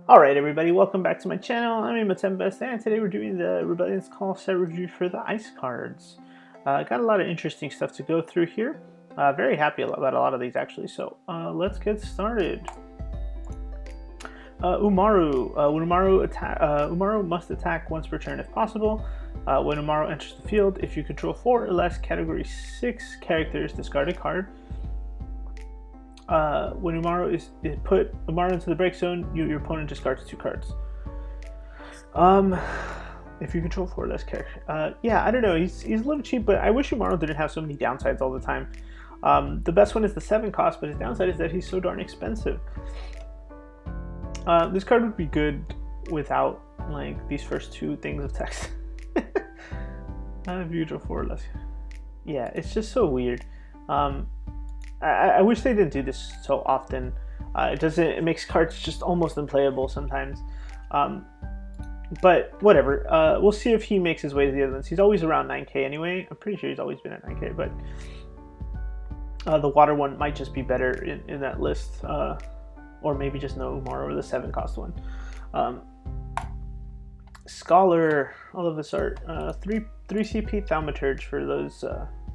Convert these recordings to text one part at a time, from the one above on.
Alright everybody, welcome back to my channel. I'm Tempest, and today we're doing the Rebellion's Call set review for the ice cards. Got a lot of interesting stuff to go through here. Very happy about a lot of these actually, so let's get started. Umaru. Umaru must attack once per turn if possible. When Umaru enters the field, if you control 4 or less Category 6 characters, discard a card. When Umaru is put Umaru into the break zone, your opponent discards 2 cards. If you control 4 less character, yeah, I don't know. He's a little cheap, but I wish Umaru didn't have so many downsides all the time. The best one is the 7 cost, but his downside is that he's so darn expensive. This card would be good without like these first 2 things of text. If you control 4 less, yeah, it's just so weird. I wish they didn't do this so often. It makes cards just almost unplayable sometimes. But whatever. We'll see if he makes his way to the other ones. He's always around 9k anyway. I'm pretty sure he's always been at 9k, but the water one might just be better in that list. Or maybe just no Umaru or the 7 cost one. Scholar, all of this art. 3 CP Thaumaturge for those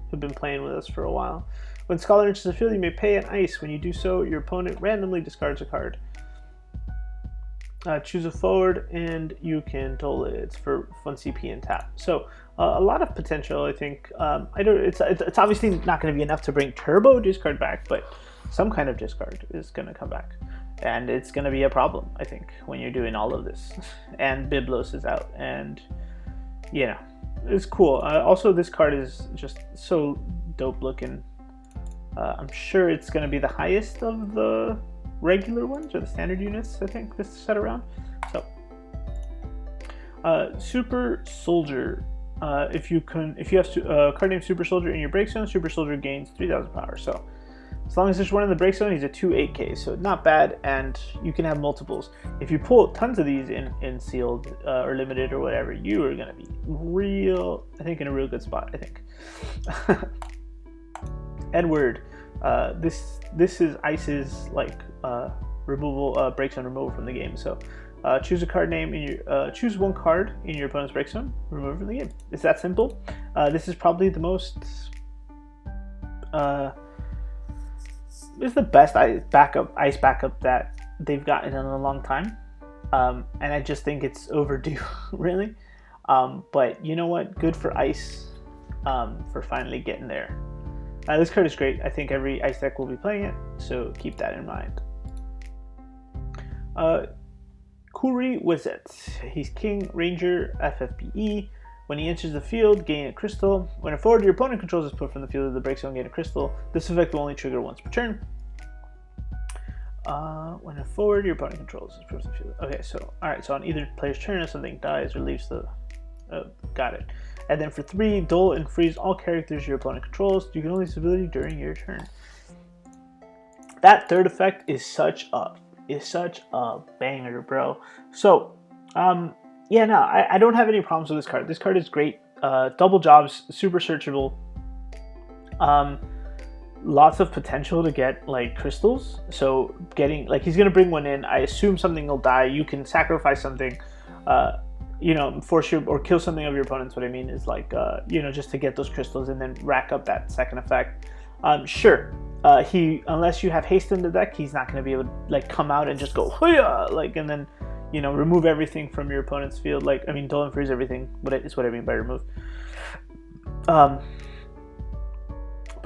who've been playing with us for a while. When Scholar enters the field, you may pay an ice. When you do so, your opponent randomly discards a card. Choose a forward, and you can dole it. It's for 1 CP and tap. So a lot of potential, I think. It's obviously not going to be enough to bring Turbo discard back, but some kind of discard is going to come back, and it's going to be a problem, I think, when you're doing all of this. And Biblos is out, and you know, it's cool. Also, this card is just so dope looking. I'm sure it's going to be the highest of the regular ones or the standard units, I think, this set around. So, Super Soldier. If you have a card named Super Soldier in your break zone, Super Soldier gains 3,000 power. So, as long as there's one in the break zone, he's a 2/8k, so not bad, and you can have multiples. If you pull tons of these in sealed or limited or whatever, you are going to be in a real good spot, I think. Edward, this is Ice's like removal, break zone removal from the game. So choose a card name in your choose 1 card in your opponent's break zone, remove it from the game. It's that simple. This is probably the most the best ice backup that they've gotten in a long time, and I just think it's overdue, really. But you know what? Good for Ice for finally getting there. This card is great. I think every ice deck will be playing it, so keep that in mind. Kuri Wizet. He's King Ranger FFBE. When he enters the field, gain a crystal. When a forward your opponent controls is put from the field of the break zone, gain a crystal. This effect will only trigger once per turn. When a forward your opponent controls is put from the field. Okay, so alright, so on either player's turn, if something dies or leaves the got it. And then for 3, dull and freeze all characters your opponent controls. You can only use ability during your turn. That third effect is such a banger, bro. So, yeah, no, I don't have any problems with this card. This card is great. Double jobs, super searchable. Lots of potential to get like crystals. So getting like he's gonna bring one in. I assume something will die. You can sacrifice something. You know, force your or kill something of your opponents. What I mean is like, you know, just to get those crystals and then rack up that second effect. Sure, unless you have haste in the deck, he's not going to be able to like come out and just go Hoo-yah! Like, and then, you know, remove everything from your opponent's field. Like, I mean, dull and freeze everything. What I mean by remove. But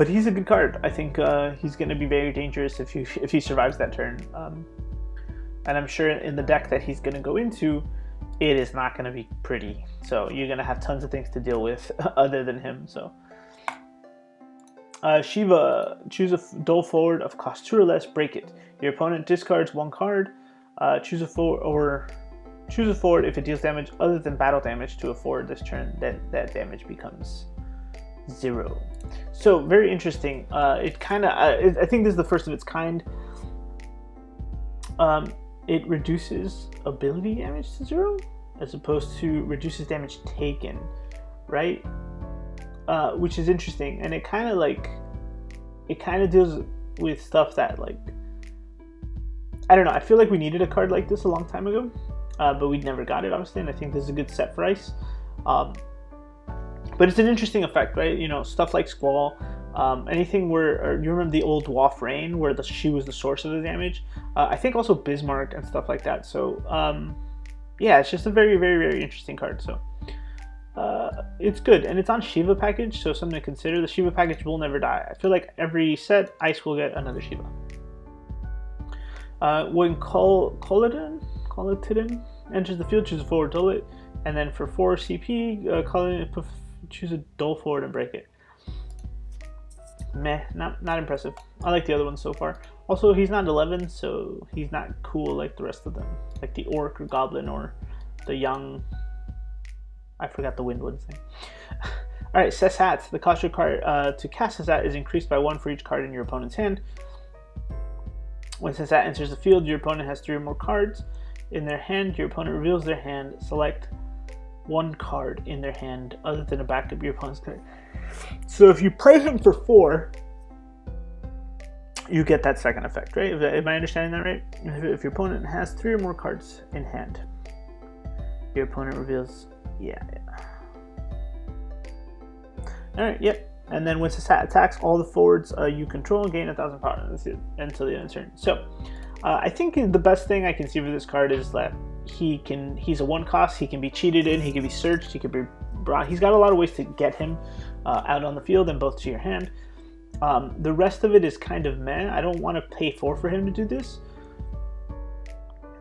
he's a good card. I think he's going to be very dangerous if he survives that turn. And I'm sure in the deck that he's going to go into, it is not going to be pretty. So you're going to have tons of things to deal with other than him. So Shiva, choose a dull forward of cost 2 or less, break it. Your opponent discards 1 card. Choose a forward if it deals damage other than battle damage to a forward this turn, then that damage becomes 0. So very interesting. It kind of I think this is the first of its kind. It reduces ability damage to 0 as opposed to reduces damage taken, right? Which is interesting, and it kind of deals with stuff that like I don't know. I feel like we needed a card like this a long time ago, but we never got it, obviously. And I think this is a good set for ice. But it's an interesting effect, right? You know, stuff like Squall, anything where you remember the old Dwarf Rain, where she was the source of the damage. I think also Bismarck and stuff like that. So yeah, it's just a very, very, very interesting card. So it's good, and it's on Shiva package, so something to consider. The Shiva package will never die. I feel like every set, Ice will get another Shiva. When Colidon enters the field, choose a forward Dullet, and then for 4 CP, choose a Dull forward and break it. Meh, not impressive. I like the other ones so far. Also, he's not 11, so he's not cool like the rest of them, like the Orc or Goblin or the young. I forgot the wind one's name. All right, Sessat. The cost of your card to cast Sessat is increased by 1 for each card in your opponent's hand. When Sessat enters the field, your opponent has 3 or more cards in their hand. Your opponent reveals their hand. Select 1 card in their hand other than a backup of your opponent's card. So if you play him for 4, you get that second effect, right? Am I understanding that right? If your opponent has 3 or more cards in hand, your opponent reveals. Yeah. All right. Yep. And then when Sessat attacks all the forwards you control, gain 1,000 power until the end of the turn. So I think the best thing I can see for this card is that he's a 1 cost. He can be cheated in. He can be searched. He can be brought. He's got a lot of ways to get him out on the field and both to your hand. The rest of it is kind of meh. I don't want to pay 4 for him to do this.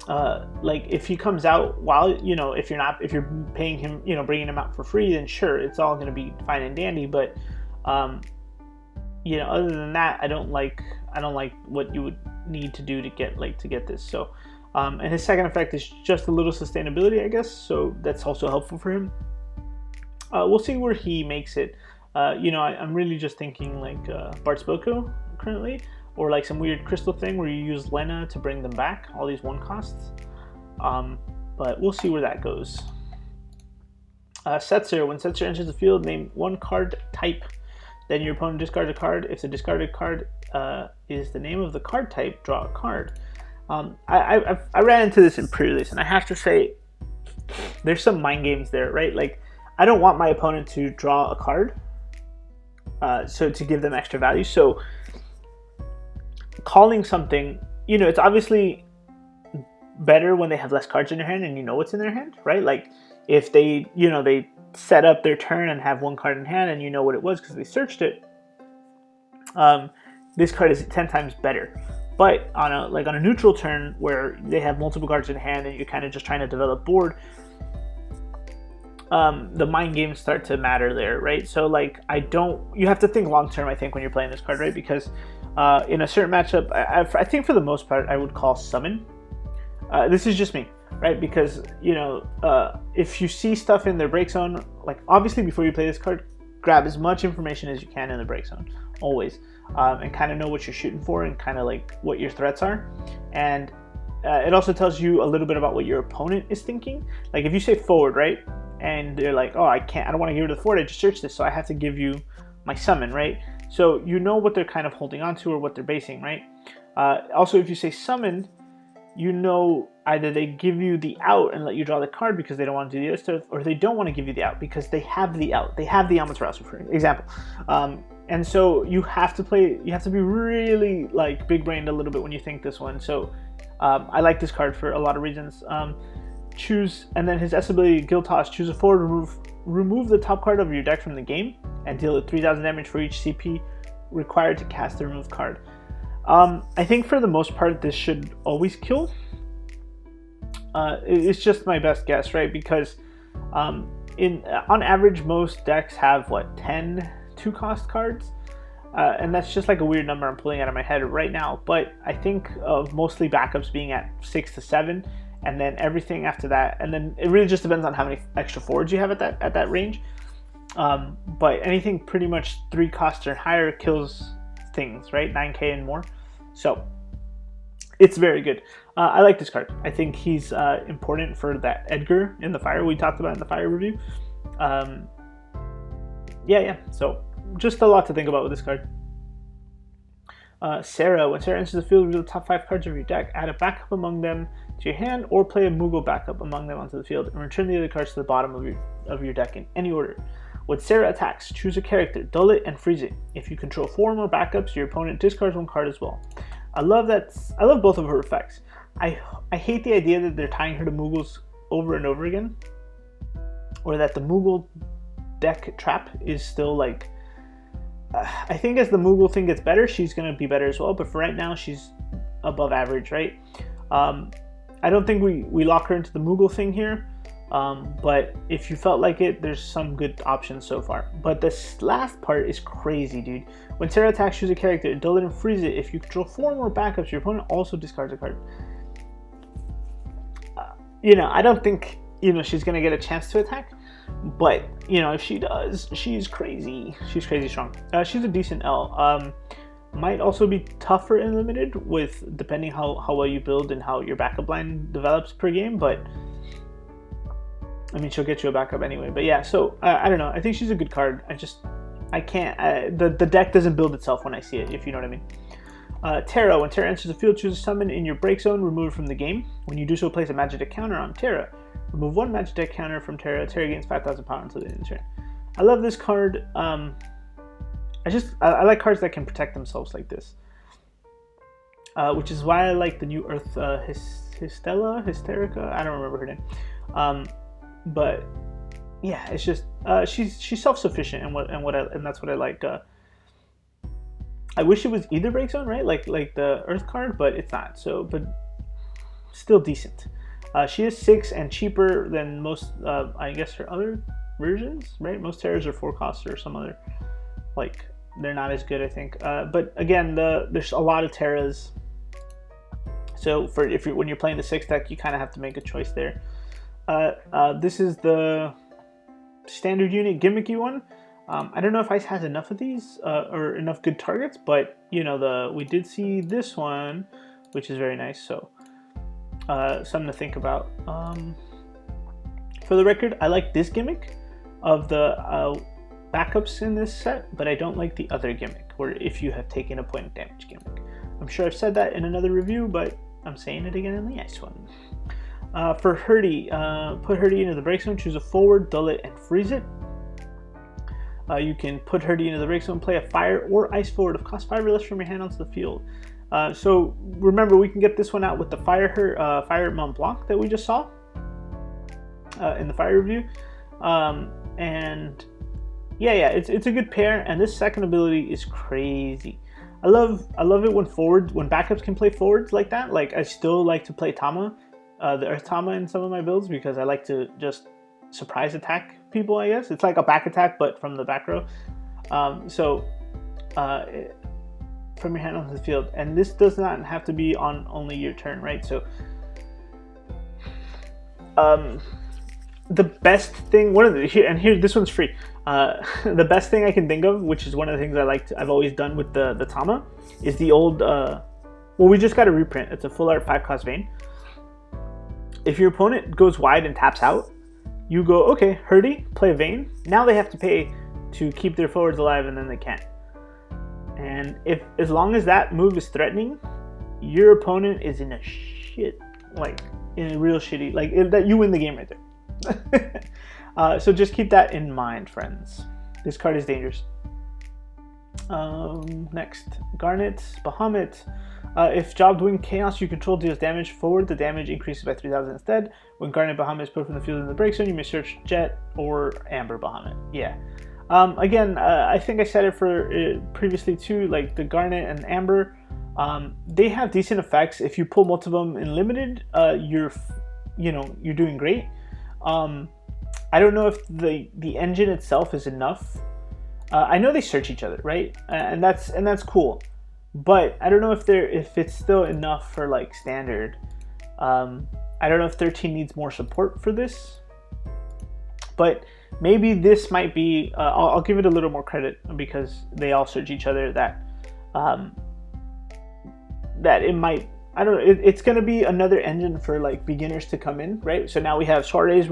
Like if he comes out while, if you're paying him, bringing him out for free, then sure, it's all going to be fine and dandy. But other than that, I don't like what you would need to do to get this. So, and his second effect is just a little sustainability, I guess. So that's also helpful for him. We'll see where he makes it. I'm really just thinking like Bart Spoko currently, or like some weird crystal thing where you use Lena to bring them back, all these 1 costs. But we'll see where that goes. Setzer. When Setzer enters the field, name 1 card type. Then your opponent discards a card. If the discarded card is the name of the card type, draw a card. I ran into this in pre-release, and I have to say, there's some mind games there, right? Like, I don't want my opponent to draw a card, so to give them extra value. So calling something, it's obviously better when they have less cards in their hand and you know what's in their hand, right? Like if they, they set up their turn and have 1 card in hand and you know what it was because they searched it, this card is 10 times better. But on a neutral turn where they have multiple cards in hand and you're kind of just trying to develop board, the mind games start to matter there, right? So like you have to think long term, I think, when you're playing this card, right? Because in a certain matchup, I think for the most part, I would call summon. This is just me, right? Because, if you see stuff in their break zone, like obviously before you play this card, grab as much information as you can in the break zone, always, and kind of know what you're shooting for and kind of like what your threats are. And it also tells you a little bit about what your opponent is thinking. Like if you say forward, right? And they're like, oh, I don't want to give her the forward, I just searched this, so I have to give you my summon, right? So you know what they're kind of holding on to or what they're basing, right? Also, if you say summon, either they give you the out and let you draw the card because they don't want to do the other stuff, or they don't want to give you the out because they have the out. They have the Amaterasu, for example. And so you have to be really like big-brained a little bit when you think this one. So I like this card for a lot of reasons. And then his S ability, Guild Toss, choose a forward, remove the top card of your deck from the game, and deal 3,000 damage for each CP required to cast the removed card. I think for the most part, this should always kill. It's just my best guess, right? Because on average, most decks have 10 2-cost cards, and that's just like a weird number I'm pulling out of my head right now. But I think of mostly backups being at 6 to 7. And then everything after that, and then it really just depends on how many extra forwards you have at that range. But anything pretty much 3 costs or higher kills things, right? 9k and more. So it's very good. I like this card. I think he's important for that Edgar in the Fire we talked about in the Fire review. Yeah. So just a lot to think about with this card. Sarah. When Sarah enters the field, reveal the top 5 cards of your deck. Add a backup among them to your hand, or play a Moogle backup among them onto the field, and return the other cards to the bottom of your deck in any order. When Sarah attacks, choose a character, dull it, and freeze it. If you control 4 more backups, your opponent discards 1 card as well. I love both of her effects. I hate the idea that they're tying her to Moogles over and over again, or that the Moogle deck trap is still like. I think as the Moogle thing gets better, she's going to be better as well. But for right now, she's above average, right? I don't think we lock her into the Moogle thing here. But if you felt like it, there's some good options so far. But this last part is crazy, dude. When Sarah attacks, choose a character, dull it and freeze it. If you control 4 more backups, your opponent also discards a card. I don't think, she's going to get a chance to attack. But, if she does, she's crazy. She's crazy strong. She's a decent L. Might also be tougher in limited, depending how well you build and how your backup line develops per game. But, I mean, she'll get you a backup anyway. But yeah, so, I don't know. I think she's a good card. I can't. The deck doesn't build itself when I see it, if you know what I mean. Terra. When Terra enters the field, choose a summon in your break zone, remove it from the game. When you do so, place a magic deck counter on Terra. Remove 1 magic deck counter from Terra. Terra gains 5,000 power until the end of the turn. I love this card. I like cards that can protect themselves like this. Which is why I like the new Earth Hysterica. I don't remember her name. But yeah, it's just she's self-sufficient and that's what I like. I wish it was either break zone, right? Like the Earth card, but it's not. So, but still decent. She is 6 and cheaper than most, I guess, her other versions, right? Most Terras are 4 costs or some other, they're not as good, I think. But again, there's a lot of Terras. So when you're playing the 6 deck, you kind of have to make a choice there. This is the standard unit gimmicky one. I don't know if Ice has enough of these or enough good targets, but we did see this one, which is very nice. So. Something to think about. For the record, I like this gimmick of the backups in this set, but I don't like the other gimmick, where if you have taken a point of damage gimmick. I'm sure I've said that in another review, but I'm saying it again in the ice one. For Hurdy, put Hurdy into the break zone, choose a forward, dull it, and freeze it. You can put Hurdy into the break zone, play a fire or ice forward of cost 5 or less from your hand onto the field. So remember, we can get this one out with the Fire Mont Blanc that we just saw in the fire review, and yeah, it's a good pair. And this second ability is crazy. I love it when backups can play forwards like that. Like, I still like to play Tama, the Earth Tama in some of my builds, because I like to just surprise attack people. I guess it's like a back attack, but from the back row. From your hand onto the field, and this does not have to be on only your turn, right? So the best thing, this one's free. The best thing I can think of, which is one of the things I've always done with the Tama, is the old we just got a reprint. It's a full art 5-cost Vayne. If your opponent goes wide and taps out, you go, okay, Hurdy, play Vayne. Now they have to pay to keep their forwards alive, and then they can't. And as long as that move is threatening, your opponent is in a real shitty, that you win the game right there. So just keep that in mind, friends. This card is dangerous. Next, Garnets Bahamut. If job doing chaos you control deals damage forward, the damage increases by 3,000 instead. When Garnet Bahamut is put from the field in the break zone, you may search Jet or Amber Bahamut. Yeah. Again, I think I said it for previously too, like the Garnet and Amber, they have decent effects. If you pull multiple of them in limited, you're doing great. I don't know if the engine itself is enough. I know they search each other, right? And that's cool. But I don't know if it's still enough for like standard. I don't know if 13 needs more support for this. But maybe this might be, I'll give it a little more credit because they all search each other, that it might, I don't know, it's going to be another engine for like beginners to come in, right? So now we have soirees,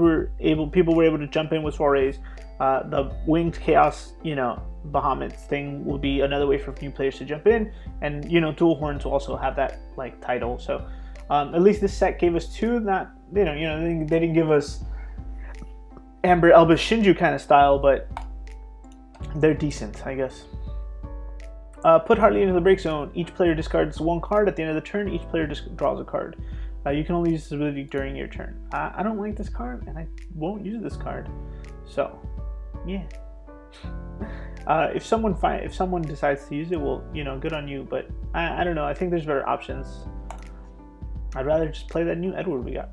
people were able to jump in with soirees. The Winged Chaos, Bahamut thing will be another way for new players to jump in, and Dual Horns will also have that like title. So at least this set gave us two. Not they didn't give us Amber Elba Shinju kind of style, but they're decent, I guess. Put Hartley into the break zone. Each player discards one card. At the end of the turn, each player just draws a card. You can only use this ability during your turn. I don't like this card, and I won't use this card. So, yeah. If someone decides to use it, well, good on you. But I don't know. I think there's better options. I'd rather just play that new Edward we got.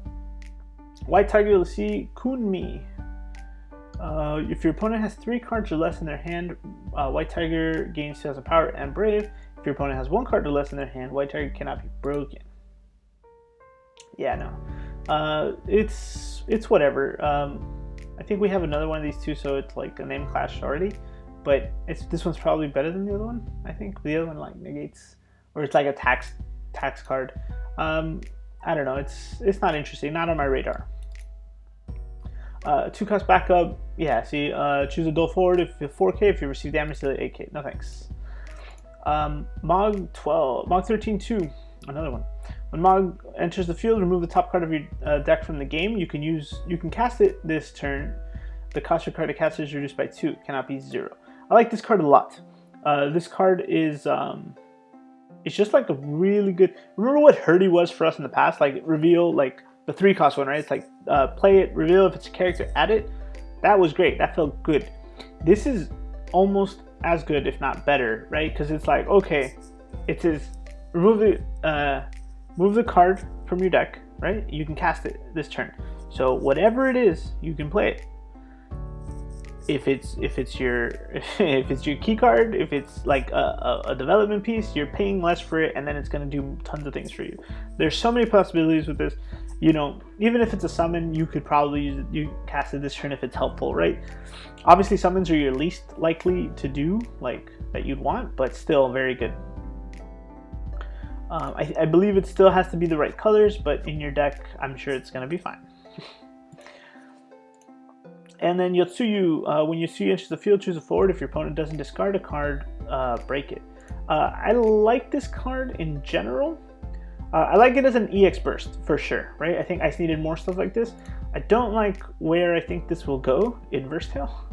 White Tiger Lassie Kunmi. If your opponent has 3 cards or less in their hand, White Tiger gains 2,000 power and brave. If your opponent has 1 card or less in their hand, White Tiger cannot be broken. Yeah, no. It's whatever. I think we have another one of these two, so it's like a name clash already. But this one's probably better than the other one. I think the other one like negates, or it's like a tax card. I don't know. It's not interesting. Not on my radar. 2 cost backup. Yeah, see, choose a dual forward if you 4K. If you receive damage, to 8K. No thanks. Mog 13-2. Another one. When Mog enters the field, remove the top card of your deck from the game. You can cast it this turn. The cost of your card to cast is reduced by 2. Cannot be 0. I like this card a lot. This card is it's just like a really good. Remember what Hurdy was for us in the past? Like reveal, like the 3 cost one, right? It's like play it, reveal if it's a character, add it. That was great. That felt good. This is almost as good, if not better, right? Because it's like, okay, it says remove the card from your deck, right? You can cast it this turn. So whatever it is, you can play it. If it's your key card, if it's like a development piece, you're paying less for it, and then it's going to do tons of things for you. There's so many possibilities with this. Even if it's a summon, you could probably use it. You cast it this turn if it's helpful, right? Obviously, summons are your least likely to do, like that you'd want, but still very good. I believe it still has to be the right colors, but in your deck, I'm sure it's going to be fine. And then Yotsuyu, when Yotsuyu enters the field, choose a forward. If your opponent doesn't discard a card, break it. I like this card in general. I like it as an EX burst, for sure, right? I think Ice needed more stuff like this. I don't like where I think this will go in Verse Tail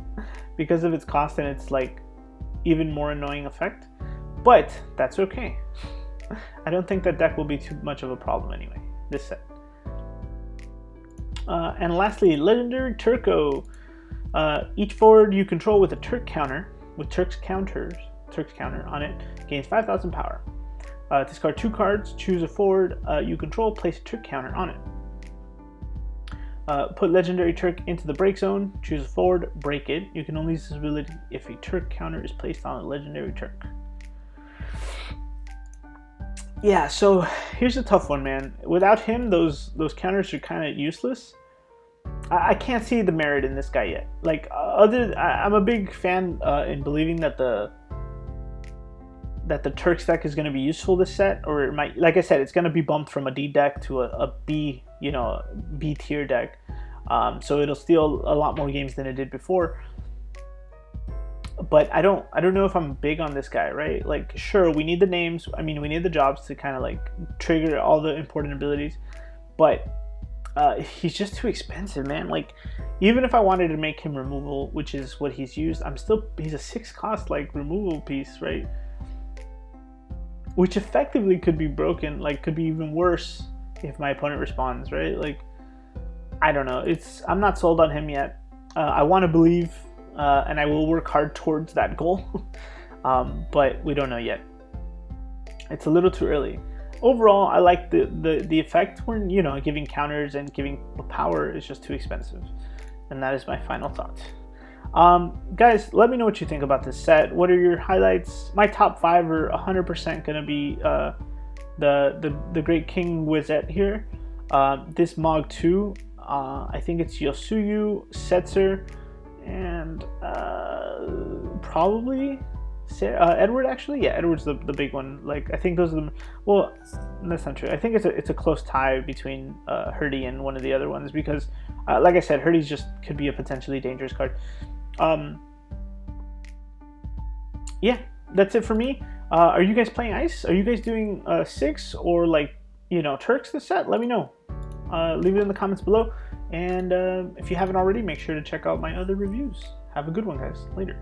because of its cost and its like even more annoying effect. But that's okay. I don't think that deck will be too much of a problem anyway, this set. And lastly, Legendary Turco. Each forward you control with a Turk counter, with Turk's counter on it, gains 5,000 power. Discard 2 cards, choose a forward you control, place a Turk counter on it. Put Legendary Turk into the break zone, choose a forward, break it. You can only use this ability if a Turk counter is placed on a Legendary Turk. Yeah, so here's a tough one, man. Without him, those counters are kind of useless. I can't see the merit in this guy yet. Like, I'm a big fan in believing that the Turk deck is going to be useful this set, or it might, like I said, it's going to be bumped from a D deck to a B, B tier deck. So it'll steal a lot more games than it did before. But I don't know if I'm big on this guy, right? Like, sure, we need the names. I mean, we need the jobs to kind of like trigger all the important abilities, but he's just too expensive, man. Like, even if I wanted to make him removal, which is what he's used, he's a 6 cost like removal piece, right? Which effectively could be broken, like could be even worse if my opponent responds, right? Like, I don't know. I'm not sold on him yet. I want to believe, and I will work hard towards that goal, but we don't know yet. It's a little too early. Overall, I like the effect when, giving counters and giving power is just too expensive. And that is my final thought. Guys, let me know what you think about this set. What are your highlights? My top 5 are 100% going to be the Great King Wizette here. This Mog 2, I think it's Yosuyu, Setzer, and probably Edward, actually. Yeah, Edward's the big one. Like, I think those are the... Well, that's not true. I think it's a close tie between Hurdy and one of the other ones because, like I said, Hurdy's just could be a potentially dangerous card. Yeah, that's it for me. Are you guys playing ice? Are you guys doing 6 or like, Turks this set? Let me know. Leave it in the comments below. And if you haven't already, make sure to check out my other reviews. Have a good one, guys. Later.